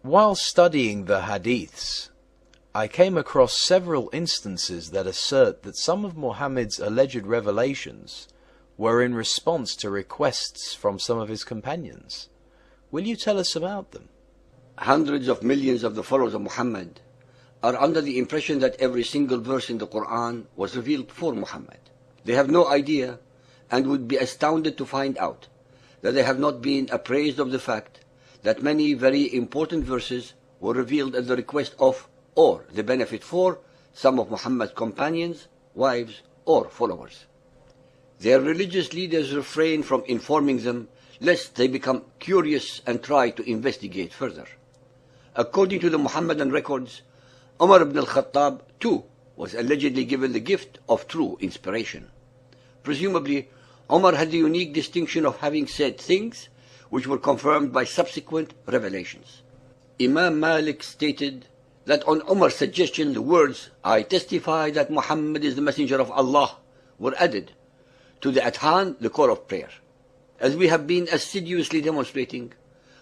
While studying the Hadiths, I came across several instances that assert that some of Muhammad's alleged revelations were in response to requests from some of his companions. Will you tell us about them? Hundreds of millions of the followers of Muhammad are under the impression that every single verse in the Quran was revealed for Muhammad. They have no idea and would be astounded to find out that they have not been apprised of the fact that many very important verses were revealed at the request of or the benefit for some of Muhammad's companions, wives, or followers. Their religious leaders refrain from informing them lest they become curious and try to investigate further. According to the Muhammadan records, Umar ibn al-Khattab too was allegedly given the gift of true inspiration. Presumably, Umar had the unique distinction of having said things which were confirmed by subsequent revelations. Imam Malik stated that on Umar's suggestion the words, "I testify that Muhammad is the messenger of Allah," were added to the Adhan, the call of prayer. As we have been assiduously demonstrating,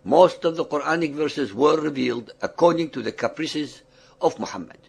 most of the Quranic verses were revealed according to the caprices of Muhammad.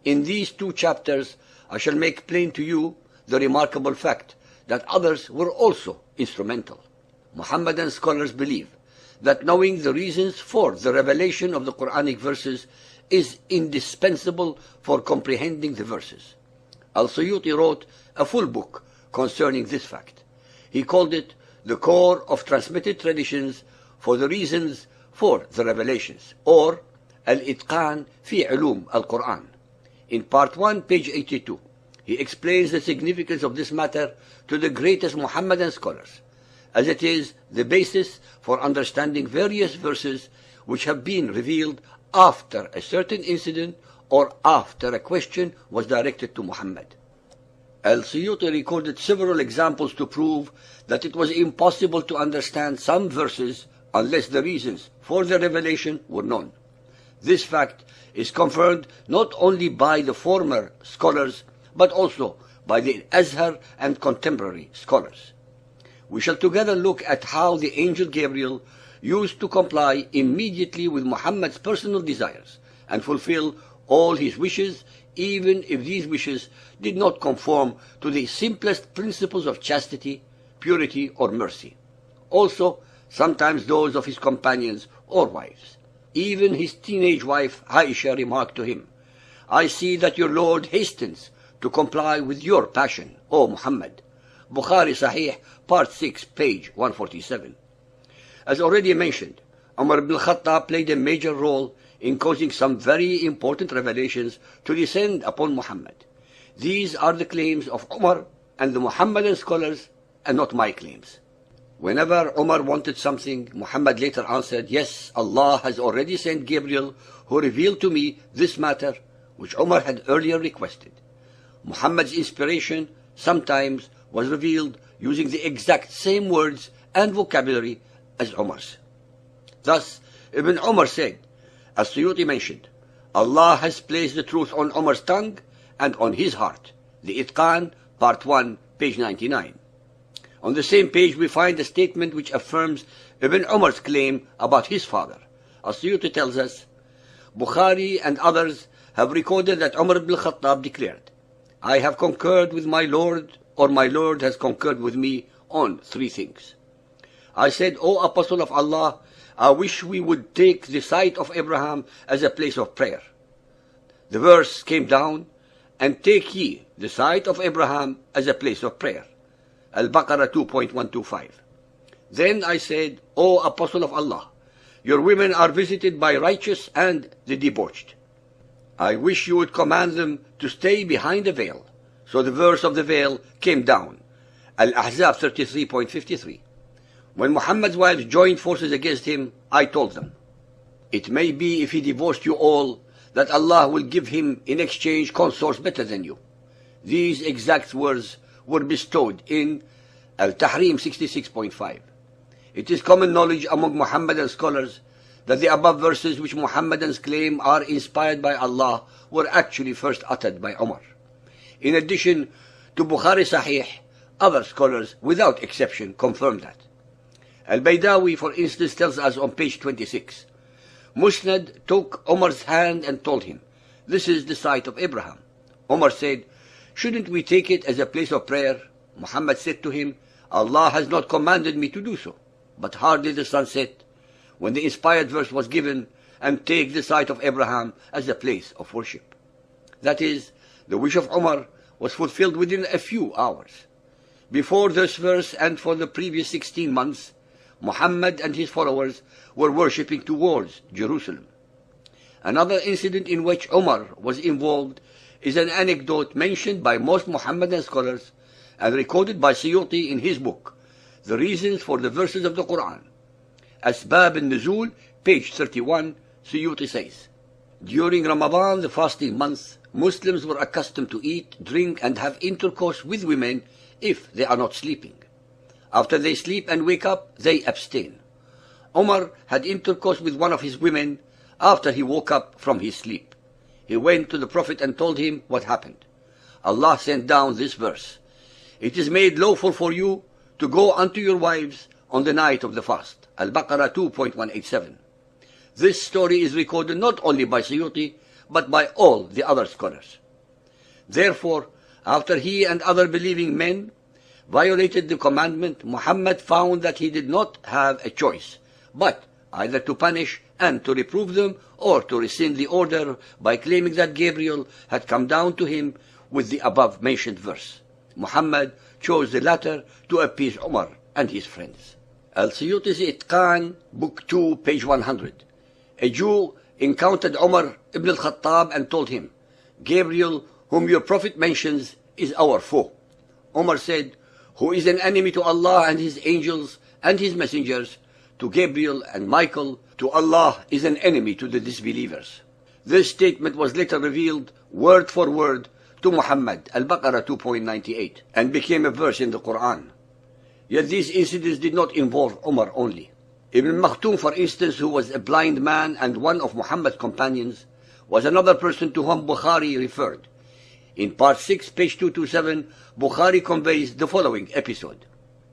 In these 2 chapters, I shall make plain to you the remarkable fact that others were also instrumental. Muhammadan scholars believe that knowing the reasons for the revelation of the Quranic verses is indispensable for comprehending the verses. Al-Suyuti wrote a full book concerning this fact. He called it the core of transmitted traditions for the reasons for the revelations, or Al-Itqan fi Ulum al-Quran. In part 1, page 82, he explains the significance of this matter to the greatest Muhammadan scholars, as it is the basis for understanding various verses which have been revealed after a certain incident or after a question was directed to Muhammad. Al-Suyuti recorded several examples to prove that it was impossible to understand some verses unless the reasons for the revelation were known. This fact is confirmed not only by the former scholars but also by the Azhar and contemporary scholars. We shall together look at how the angel Gabriel used to comply immediately with Muhammad's personal desires and fulfill all his wishes, even if these wishes did not conform to the simplest principles of chastity, purity, or mercy. Also, sometimes those of his companions or wives. Even his teenage wife Aisha remarked to him, "I see that your Lord hastens to comply with your passion, O Muhammad." Bukhari Sahih, part 6, page 147. As already mentioned, Umar ibn al-Khattab played a major role in causing some very important revelations to descend upon Muhammad. These are the claims of Umar and the Muhammadan scholars, and not my claims. Whenever Umar wanted something, Muhammad later answered, "Yes, Allah has already sent Gabriel, who revealed to me this matter, which Umar had earlier requested." Muhammad's inspiration sometimes was revealed using the exact same words and vocabulary as Umar's. Thus, Ibn Umar said, as Suyuti mentioned, Allah has placed the truth on Umar's tongue and on his heart. The Itqan, part 1, page 99. On the same page we find a statement which affirms Ibn Umar's claim about his father. As-Suyuti tells us, Bukhari and others have recorded that Umar ibn al-Khattab declared, "I have concurred with my Lord, or my Lord has concurred with me on 3 things. I said, O Apostle of Allah, I wish we would take the site of Abraham as a place of prayer." The verse came down, "And take ye the site of Abraham as a place of prayer." Al-Baqarah 2.125. Then I said, O Apostle of Allah, your women are visited by righteous and the debauched. I wish you would command them to stay behind the veil. So the verse of the veil came down. Al-Ahzab 33.53. When Muhammad's wives joined forces against him, I told them, "It may be if he divorced you all, that Allah will give him in exchange consorts better than you." These exact words were bestowed in Al-Tahrim 66.5. It is common knowledge among Muhammadan scholars that the above verses which Muhammadans claim are inspired by Allah were actually first uttered by Umar. In addition to Bukhari Sahih, other scholars, without exception, confirm that. Al-Baydawi, for instance, tells us on page 26, Musnad took Umar's hand and told him, "This is the site of Abraham." Umar said, "Shouldn't we take it as a place of prayer?" Muhammad said to him, "Allah has not commanded me to do so." But hardly the sun set, when the inspired verse was given, "And take the site of Abraham as a place of worship." That is, the wish of Umar was fulfilled within a few hours. Before this verse and for the previous 16 months, Muhammad and his followers were worshipping towards Jerusalem. Another incident in which Umar was involved is an anecdote mentioned by most Muhammadan scholars and recorded by Suyuti in his book, The Reasons for the Verses of the Quran. Asbab al-Nuzul, page 31, Suyuti says, "During Ramadan, the fasting month, Muslims were accustomed to eat, drink, and have intercourse with women if they are not sleeping. After they sleep and wake up, they abstain. Umar had intercourse with one of his women after he woke up from his sleep. He went to the Prophet and told him what happened. Allah sent down this verse, 'It is made lawful for you to go unto your wives on the night of the fast.' Al-Baqarah 2.187. This story is recorded not only by Suyuti, but by all the other scholars. Therefore, after he and other believing men violated the commandment, Muhammad found that he did not have a choice, but either to punish and to reprove them, or to rescind the order by claiming that Gabriel had come down to him with the above-mentioned verse. Muhammad chose the latter to appease Umar and his friends. Al-Suyuti's Itqan, Book 2, page 100. A Jew encountered Umar ibn al-Khattab and told him, "Gabriel, whom your prophet mentions, is our foe." Umar said, "Who is an enemy to Allah and his angels and his messengers, to Gabriel and Michael, to Allah is an enemy to the disbelievers." This statement was later revealed word for word to Muhammad, Al-Baqarah 2.98, and became a verse in the Quran. Yet these incidents did not involve Umar only. Ibn Maktoum, for instance, who was a blind man and one of Muhammad's companions, was another person to whom Bukhari referred. In part 6, page 227, Bukhari conveys the following episode.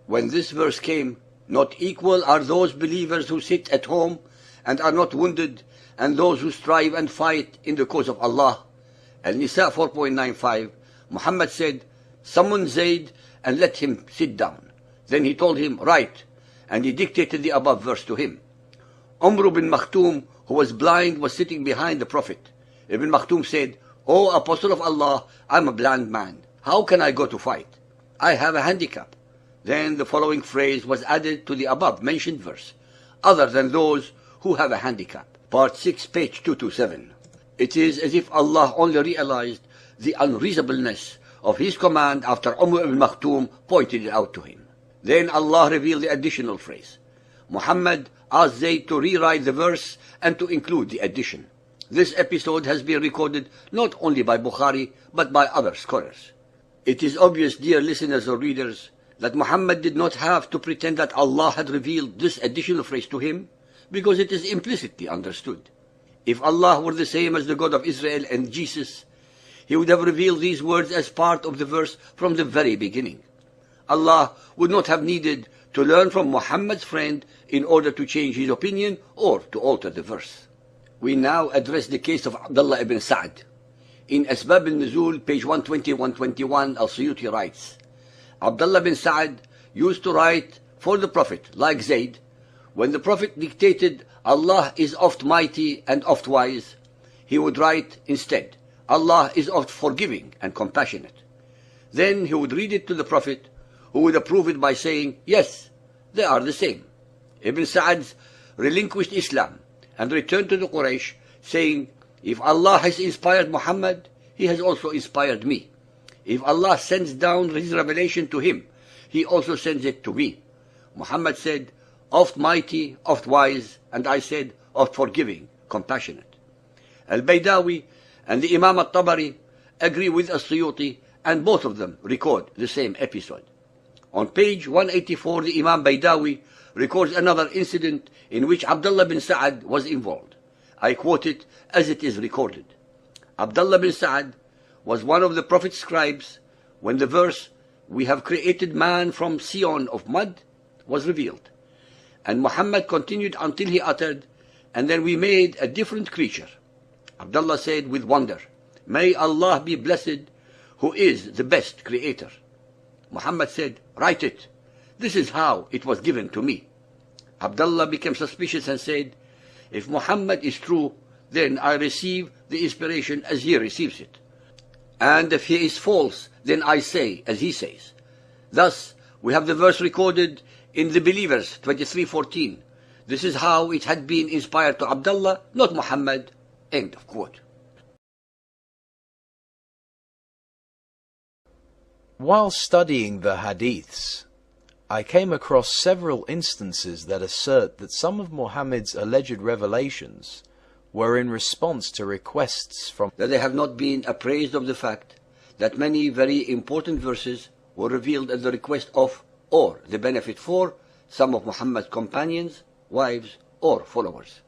When this verse came, "Not equal are those believers who sit at home and are not wounded, and those who strive and fight in the cause of Allah." Al-Nisa 4.95, Muhammad said, "Summon Zayd and let him sit down." Then he told him, "Write," and he dictated the above verse to him. Umar bin Maktoum, who was blind, was sitting behind the Prophet. Ibn Maktoum said, "O Apostle of Allah, I am a blind man. How can I go to fight? I have a handicap." Then the following phrase was added to the above mentioned verse, "other than those who have a handicap." Part 6, page 227. It is as if Allah only realized the unreasonableness of his command after Umar ibn Maktoum pointed it out to him. Then Allah revealed the additional phrase. Muhammad asked Zayd to rewrite the verse and to include the addition. This episode has been recorded not only by Bukhari, but by other scholars. It is obvious, dear listeners or readers, that Muhammad did not have to pretend that Allah had revealed this additional phrase to him, because it is implicitly understood. If Allah were the same as the God of Israel and Jesus, he would have revealed these words as part of the verse from the very beginning. Allah would not have needed to learn from Muhammad's friend in order to change his opinion or to alter the verse. We now address the case of Abdullah ibn Sa'd. In Asbab al-Nuzul, page 120-121, Al-Suyuti writes, Abdullah bin Sa'd used to write for the Prophet, like Zayd. When the Prophet dictated, "Allah is oft mighty and oft wise," he would write instead, "Allah is oft forgiving and compassionate." Then he would read it to the Prophet, who would approve it by saying, "Yes, they are the same." Ibn Sa'd relinquished Islam and returned to the Quraysh, saying, "If Allah has inspired Muhammad, he has also inspired me. If Allah sends down his revelation to him, he also sends it to me." Muhammad said, "Oft mighty, oft wise," and I said, "Oft forgiving, compassionate." Al-Baydawi and the Imam al-Tabari agree with As-Suyuti, and both of them record the same episode. On page 184, the Imam Baydawi records another incident in which Abdullah bin Sa'd was involved. I quote it as it is recorded. Abdullah bin Sa'd was one of the Prophet's scribes when the verse, "We have created man from Sion of mud," was revealed. And Muhammad continued until he uttered, and then we made a different creature. Abdullah said with wonder, "May Allah be blessed, who is the best creator." Muhammad said, "Write it. This is how it was given to me." Abdullah became suspicious and said, "If Muhammad is true, then I receive the inspiration as he receives it. And if he is false, then I say as he says." Thus, we have the verse recorded in the Believers 23:14. This is how it had been inspired to Abdullah, not Muhammad. End of quote. While studying the Hadiths, I came across several instances that assert that some of Muhammad's alleged revelations were in response to requests from that they have not been apprised of the fact that many very important verses were revealed at the request of, or the benefit for, some of Muhammad's companions, wives, or followers.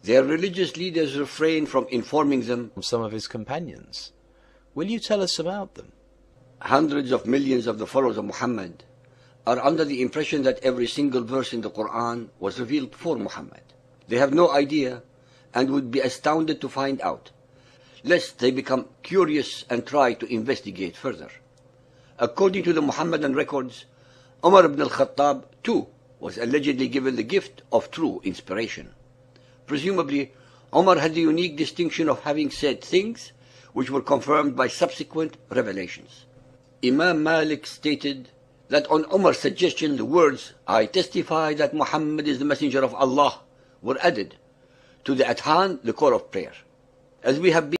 Their religious leaders refrained from informing them. some of his companions. Will you tell us about them? Hundreds of millions of the followers of Muhammad are under the impression that every single verse in the Quran was revealed for Muhammad. They have no idea and would be astounded to find out, lest they become curious and try to investigate further. According to the Muhammadan records, Umar ibn al-Khattab too was allegedly given the gift of true inspiration. Presumably, Umar had the unique distinction of having said things which were confirmed by subsequent revelations. Imam Malik stated that on Umar's suggestion the words, "I testify that Muhammad is the messenger of Allah," were added to the Adhan, the call of prayer. As we have been